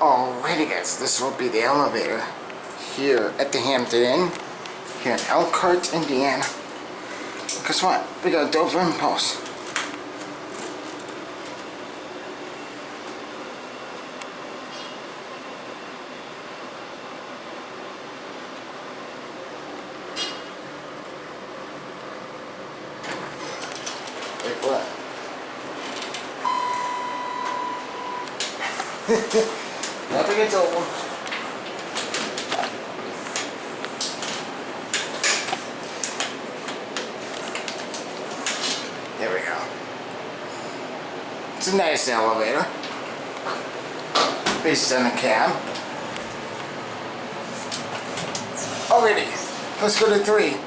Alrighty guys, this will be the elevator here at the Hampton Inn here in Elkhart, Indiana. Guess what? We got a Dover Impulse. Like what? Nothing gets old. There we go. It's a nice elevator. Based on a cab. Alrighty, let's go to 3.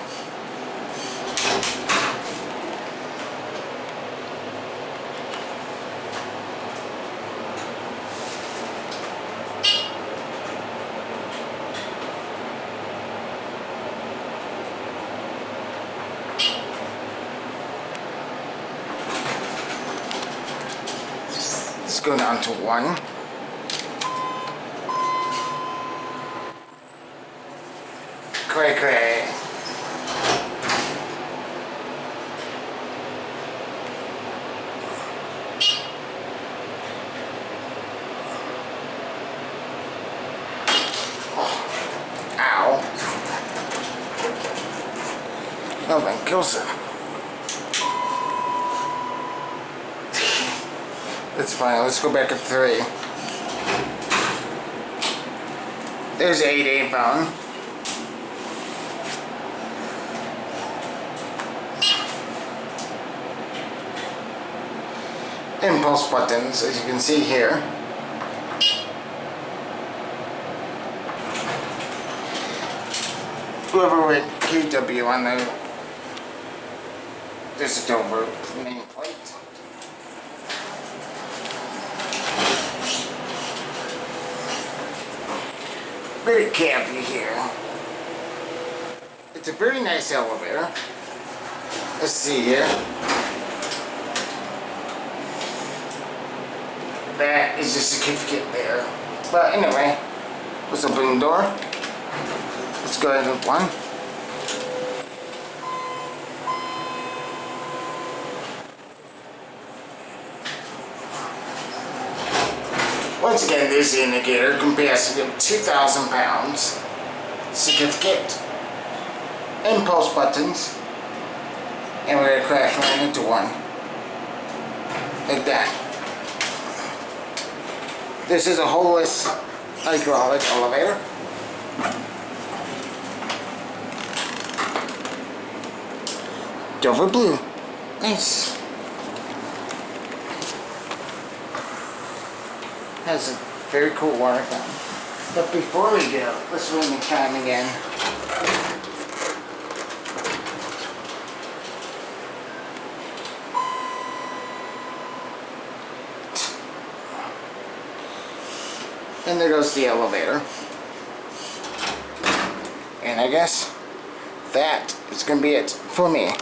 Let's go down to 1. Cray. Oh. Ow. No, that kills him. That's fine, let's go back to 3. There's 8 pound. Impulse buttons, as you can see here. Whoever wrote KW on the there's a Dover nameplate. Very cavity here. It's a very nice elevator. Let's see here. That is your certificate there. But anyway, let's open the door. Let's go ahead with 1. Once again, this indicator capacity of 2,000 pounds. Certificate. Impulse buttons. And we're going to crash right into 1. Like that. This is a holeless hydraulic elevator. Dover blue. Nice. Has a very cool water fountain. But before we go, let's run the time again. And there goes the elevator. And I guess that is going to be it for me.